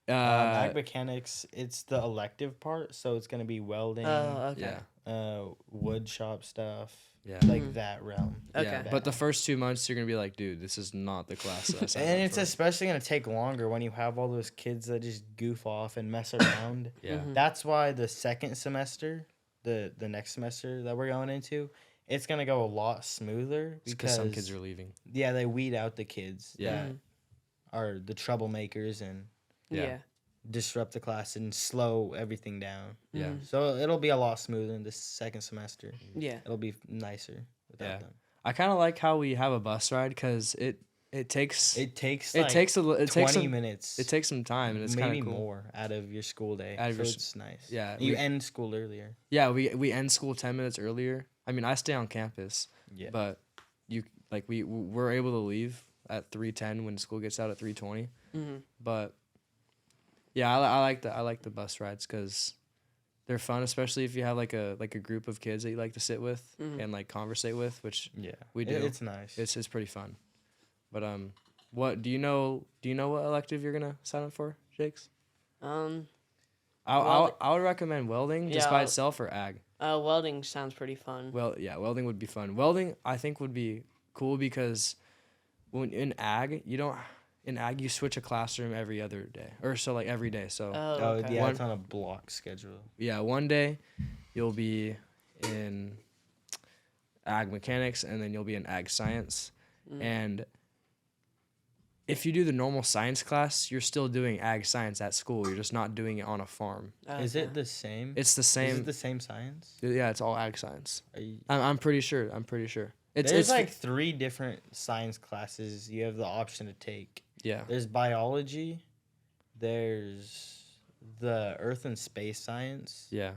[SPEAKER 3] Ag mechanics, it's the elective part, so it's gonna be welding,
[SPEAKER 4] Oh, okay.
[SPEAKER 1] Yeah,
[SPEAKER 3] wood shop stuff,
[SPEAKER 1] yeah.
[SPEAKER 3] like that realm.
[SPEAKER 4] Okay.
[SPEAKER 1] Yeah, but the first 2 months you're gonna be like, dude, this is not the class that I signed
[SPEAKER 3] And
[SPEAKER 1] up
[SPEAKER 3] it's
[SPEAKER 1] for.
[SPEAKER 3] especially gonna take longer when you have all those kids that just goof off and mess around.
[SPEAKER 1] Yeah.
[SPEAKER 3] That's why the second semester, the next semester that we're going into, it's gonna go a lot smoother
[SPEAKER 1] because
[SPEAKER 3] because
[SPEAKER 1] some kids are leaving.
[SPEAKER 3] yeah, they weed out the kids
[SPEAKER 1] Yeah.
[SPEAKER 3] that are the troublemakers and
[SPEAKER 1] Yeah.
[SPEAKER 4] Yeah.
[SPEAKER 3] disrupt the class and slow everything down.
[SPEAKER 1] Yeah.
[SPEAKER 3] So it'll be a lot smoother in the second semester.
[SPEAKER 4] Yeah.
[SPEAKER 3] It'll be nicer without
[SPEAKER 1] Yeah.
[SPEAKER 3] them.
[SPEAKER 1] I kind of like how we have a bus ride because it It takes
[SPEAKER 3] It takes
[SPEAKER 1] it
[SPEAKER 3] like
[SPEAKER 1] takes a li- it
[SPEAKER 3] 20
[SPEAKER 1] takes some,
[SPEAKER 3] minutes.
[SPEAKER 1] it takes some time, and it's kind
[SPEAKER 3] maybe
[SPEAKER 1] of cool.
[SPEAKER 3] more out of your school day.
[SPEAKER 1] Out of
[SPEAKER 3] So
[SPEAKER 1] your
[SPEAKER 3] it's nice.
[SPEAKER 1] yeah,
[SPEAKER 3] You
[SPEAKER 1] we-
[SPEAKER 3] end school earlier.
[SPEAKER 1] Yeah, we end school 10 minutes earlier. I mean, I stay on campus,
[SPEAKER 3] Yeah.
[SPEAKER 1] but we're able to leave at 3:10 when school gets out at 3:20.
[SPEAKER 4] Mhm.
[SPEAKER 1] But yeah, I like the bus rides because they're fun, especially if you have like a group of kids that you like to sit with
[SPEAKER 4] Mhm.
[SPEAKER 1] and like conversate with, which
[SPEAKER 3] Yeah.
[SPEAKER 1] we do.
[SPEAKER 3] It's nice.
[SPEAKER 1] It's pretty fun. But what do you know what elective you're gonna sign up for, Jakes?
[SPEAKER 4] Well,
[SPEAKER 1] I would recommend welding just
[SPEAKER 4] Yeah,
[SPEAKER 1] by
[SPEAKER 4] I'll-
[SPEAKER 1] itself or ag.
[SPEAKER 4] welding sounds pretty fun.
[SPEAKER 1] Well, yeah, welding would be fun. Welding, I think, would be cool because when in ag, you switch a classroom every other day, or so like every day. So
[SPEAKER 4] Oh, okay.
[SPEAKER 3] yeah,
[SPEAKER 1] One-
[SPEAKER 3] it's on a block schedule.
[SPEAKER 1] yeah, one day you'll be in ag mechanics, and then you'll be in ag science.
[SPEAKER 4] Mm.
[SPEAKER 1] And if you do the normal science class, you're still doing ag science at school. You're just not doing it on a farm.
[SPEAKER 3] Is
[SPEAKER 4] Okay.
[SPEAKER 3] it the same?
[SPEAKER 1] It's the
[SPEAKER 3] Is
[SPEAKER 1] same.
[SPEAKER 3] it the same science?
[SPEAKER 1] Yeah, it's all ag science.
[SPEAKER 3] Are you,
[SPEAKER 1] I'm pretty sure. It's
[SPEAKER 3] there's
[SPEAKER 1] it's
[SPEAKER 3] like 3 different science classes you have the option to take.
[SPEAKER 1] yeah.
[SPEAKER 3] There's biology, there's the earth and space science,
[SPEAKER 1] Yeah.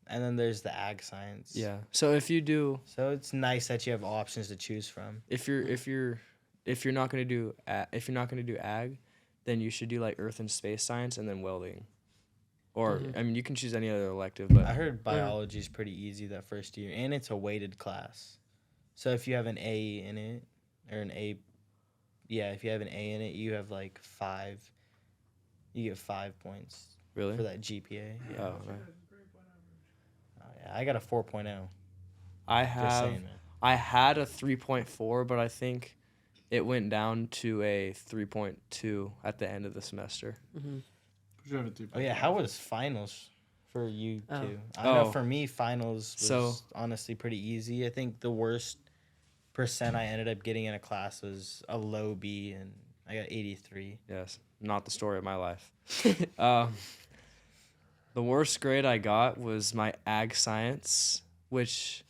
[SPEAKER 3] and then there's the ag science.
[SPEAKER 1] Yeah. So if you do
[SPEAKER 3] So it's nice that you have options to choose from.
[SPEAKER 1] if you're not gonna do ag, then you should do like earth and space science and then welding, or
[SPEAKER 4] Mhm.
[SPEAKER 1] I mean you can choose any other elective, but
[SPEAKER 3] I heard biology is pretty easy that first year, and it's a weighted class. So if you have an A in it, or an A, yeah, if you have an A in it, you have like 5. You get 5 points
[SPEAKER 1] really,
[SPEAKER 3] for that GPA. Yeah.
[SPEAKER 1] oh, right.
[SPEAKER 3] Oh, yeah, I got a 4.0.
[SPEAKER 1] I
[SPEAKER 3] Just
[SPEAKER 1] have
[SPEAKER 3] saying, man.
[SPEAKER 1] I had a 3.4, but I think it went down to a 3.2 at the end of the semester.
[SPEAKER 4] Mhm.
[SPEAKER 2] Should have a 3.
[SPEAKER 3] Oh yeah, how was finals for you
[SPEAKER 4] Oh.
[SPEAKER 3] two? I know
[SPEAKER 1] Oh.
[SPEAKER 3] for me finals was
[SPEAKER 1] So-
[SPEAKER 3] honestly pretty easy. I think the worst percent I ended up getting in a class was a low B, and I got 83.
[SPEAKER 1] Yes, not the story of my life. The worst grade I got was my ag science, which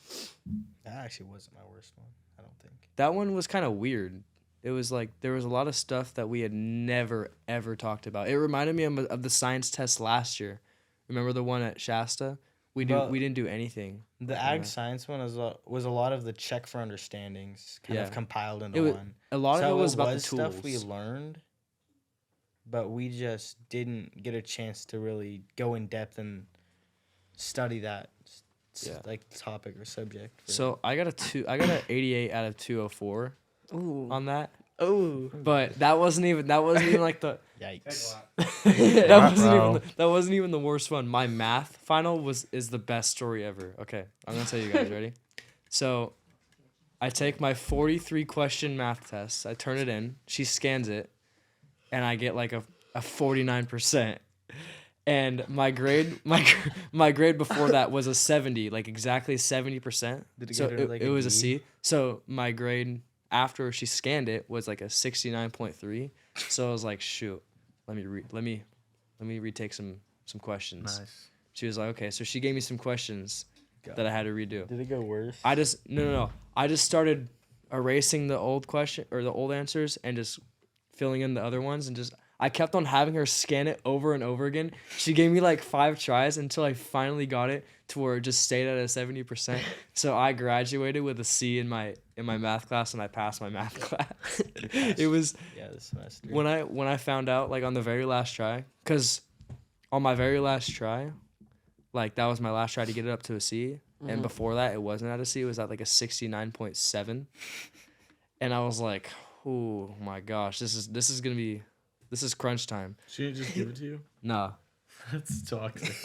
[SPEAKER 3] That actually wasn't my worst one, I don't think.
[SPEAKER 1] that one was kind of weird. It was like there was a lot of stuff that we had never ever talked about. It reminded me of the science test last year. Remember the one at Shasta? We didn't do anything.
[SPEAKER 3] The ag science one was a lot of the check for understandings kind of
[SPEAKER 1] Yeah.
[SPEAKER 3] compiled
[SPEAKER 1] It
[SPEAKER 3] into
[SPEAKER 1] was,
[SPEAKER 3] one.
[SPEAKER 1] a lot
[SPEAKER 3] So
[SPEAKER 1] of it was about the
[SPEAKER 3] stuff
[SPEAKER 1] tools.
[SPEAKER 3] we learned, but we just didn't get a chance to really go in depth and study that
[SPEAKER 1] Yeah.
[SPEAKER 3] like topic or subject.
[SPEAKER 1] So I got an 88 out of 204
[SPEAKER 4] Ooh.
[SPEAKER 1] on that.
[SPEAKER 4] Ooh.
[SPEAKER 1] But that wasn't even like the
[SPEAKER 3] Yikes.
[SPEAKER 1] that wasn't even the worst one. My math final is the best story ever. Okay, I'm gonna tell you guys. Ready? So, I take my 43 question math test. I turn it in. She scans it, and I get like a 49%. And my grade before that was a 70, like exactly 70%.
[SPEAKER 3] Did it
[SPEAKER 1] So
[SPEAKER 3] get her, like,
[SPEAKER 1] it
[SPEAKER 3] a
[SPEAKER 1] was a
[SPEAKER 3] D?
[SPEAKER 1] C. So my grade after she scanned it was like a 69.3. So I was like, shoot, let me retake some questions.
[SPEAKER 3] Nice.
[SPEAKER 1] She was like, okay. So she gave me some questions that I had to redo.
[SPEAKER 3] Did it go worse?
[SPEAKER 1] I just no. I just started erasing the old question or the old answers and just filling in the other ones, and just I kept on having her scan it over and over again. She gave me like 5 tries until I finally got it to where it just stayed at a 70%. So I graduated with a C in my math class, and I passed my math class. It was
[SPEAKER 3] Yeah, this semester.
[SPEAKER 1] when I found out, like, on the very last try, because on my very last try, like, that was my last try to get it up to a C, and before that it wasn't at a C, it was at like a 69.7, and I was like, oh my gosh, this is crunch time.
[SPEAKER 2] She didn't just give it to you?
[SPEAKER 1] No.
[SPEAKER 2] That's toxic.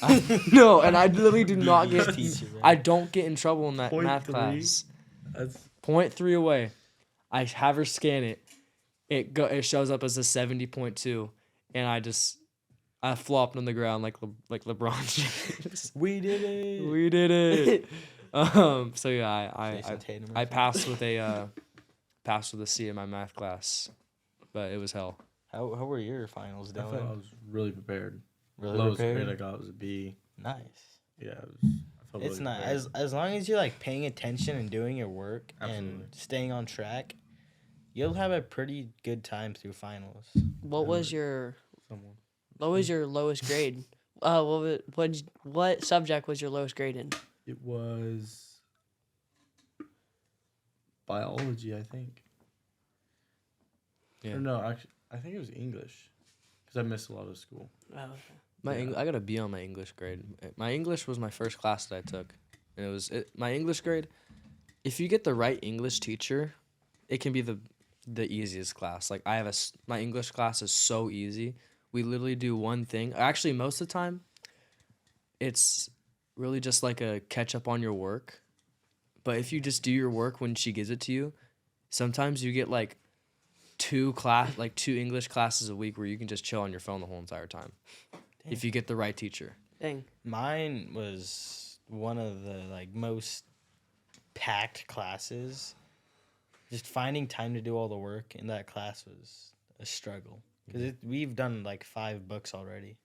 [SPEAKER 1] No, and I literally do not get
[SPEAKER 3] Teacher, right?
[SPEAKER 1] I don't get in trouble in that
[SPEAKER 2] Point
[SPEAKER 1] math
[SPEAKER 2] three?
[SPEAKER 1] class.
[SPEAKER 2] That's
[SPEAKER 1] 0.3 away. I have her scan it. It shows up as a 70.2, and I flopped on the ground like LeBron James.
[SPEAKER 3] We did it.
[SPEAKER 1] We did it. So yeah,
[SPEAKER 3] Jason Tatum or
[SPEAKER 1] I
[SPEAKER 3] something.
[SPEAKER 1] passed with a C in my math class, but it was hell.
[SPEAKER 3] How were your finals,
[SPEAKER 2] I thought I
[SPEAKER 3] Dylan?
[SPEAKER 2] was really prepared.
[SPEAKER 3] Really
[SPEAKER 2] Lowest
[SPEAKER 3] prepared?
[SPEAKER 2] grade I got was a B.
[SPEAKER 3] Nice.
[SPEAKER 2] Yeah, I felt
[SPEAKER 3] It's
[SPEAKER 2] really
[SPEAKER 3] not
[SPEAKER 2] prepared.
[SPEAKER 3] as long as you're like paying attention and doing your work
[SPEAKER 2] Absolutely.
[SPEAKER 3] and staying on track, you'll have a pretty good time through finals.
[SPEAKER 4] What was your
[SPEAKER 2] Someone.
[SPEAKER 4] lowest grade? What subject was your lowest grade in?
[SPEAKER 2] It was biology, I think.
[SPEAKER 1] Yeah.
[SPEAKER 2] Or no, actually, I think it was English, because I missed a lot of school.
[SPEAKER 4] Oh, okay.
[SPEAKER 1] I got a B on my English grade. My English was my first class that I took, and my English grade. If you get the right English teacher, it can be the easiest class. Like my English class is so easy. We literally do one thing. Actually, most of the time, it's really just like a catch up on your work. But if you just do your work when she gives it to you, sometimes you get like two English classes a week where you can just chill on your phone the whole entire time.
[SPEAKER 3] Dang.
[SPEAKER 1] If you get the right teacher.
[SPEAKER 4] Dang.
[SPEAKER 3] Mine was one of the like most packed classes. Just finding time to do all the work in that class was a struggle because we've done like 5 books already.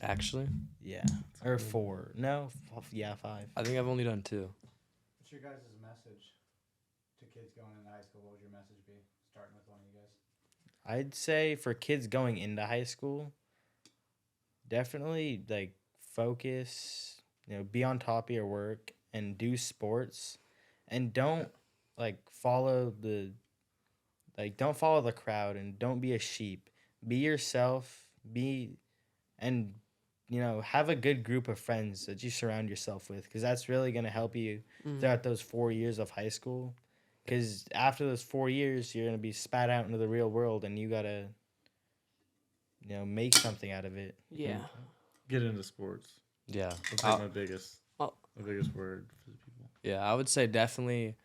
[SPEAKER 1] Actually,
[SPEAKER 3] Yeah, or 4. No, yeah, 5.
[SPEAKER 1] I think I've only done 2.
[SPEAKER 5] What's your guys' message to kids going into high school? What would your message be? Starting with one of you guys.
[SPEAKER 3] I'd say for kids going into high school, definitely like focus, be on top of your work and do sports, and don't follow the crowd and don't be a sheep. Be yourself. And have a good group of friends that you surround yourself with, because that's really going to help you throughout those 4 years of high school. Because after those 4 years, you're going to be spat out into the real world, and you got to make something out of it.
[SPEAKER 4] Yeah.
[SPEAKER 2] Get into sports.
[SPEAKER 1] Yeah.
[SPEAKER 2] That's like my biggest
[SPEAKER 4] Oh.
[SPEAKER 2] word for the people.
[SPEAKER 1] Yeah, I would say definitely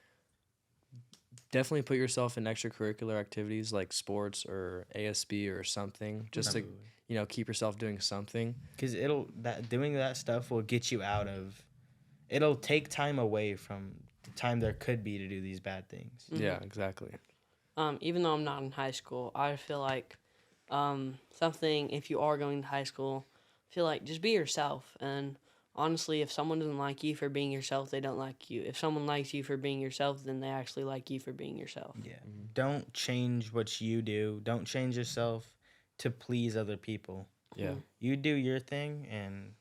[SPEAKER 1] put yourself in extracurricular activities like sports or ASB or something, just to keep yourself doing something.
[SPEAKER 3] Because doing that stuff will get you out of. It'll take time away from the time there could be to do these bad things.
[SPEAKER 1] Yeah, exactly.
[SPEAKER 4] Even though I'm not in high school, I feel like something, if you are going to high school, I feel like just be yourself. And honestly, if someone doesn't like you for being yourself, they don't like you. If someone likes you for being yourself, then they actually like you for being yourself.
[SPEAKER 3] Yeah. Don't change what you do. Don't change yourself to please other people.
[SPEAKER 1] Yeah.
[SPEAKER 3] You do your thing, and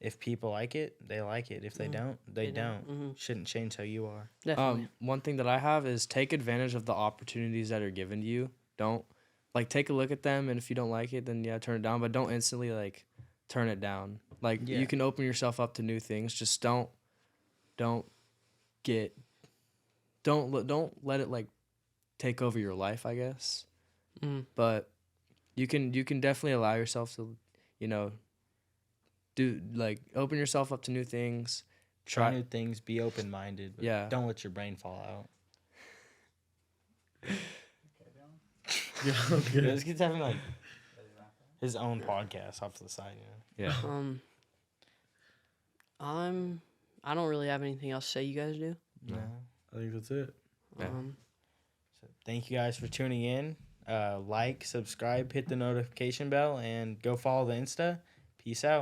[SPEAKER 3] if people like it, they like it. If they don't, they don't. Shouldn't change how you are.
[SPEAKER 4] Definitely.
[SPEAKER 1] One thing that I have is take advantage of the opportunities that are given to you. Don't take a look at them, and if you don't like it, then turn it down. But don't instantly turn it down. You can open yourself up to new things. Just don't let it take over your life, I guess. But you can definitely allow yourself to do open yourself up to new things.
[SPEAKER 3] Try new things. Be open minded.
[SPEAKER 1] Yeah.
[SPEAKER 3] Don't let your brain fall out.
[SPEAKER 2] Yeah, okay.
[SPEAKER 3] This kid's having his own podcast off to the side.
[SPEAKER 1] Yeah.
[SPEAKER 4] I don't really have anything else to say. You guys do?
[SPEAKER 3] No.
[SPEAKER 2] I think that's it.
[SPEAKER 1] Yeah.
[SPEAKER 3] So thank you guys for tuning in. Subscribe, hit the notification bell, and go follow the Insta. Peace out.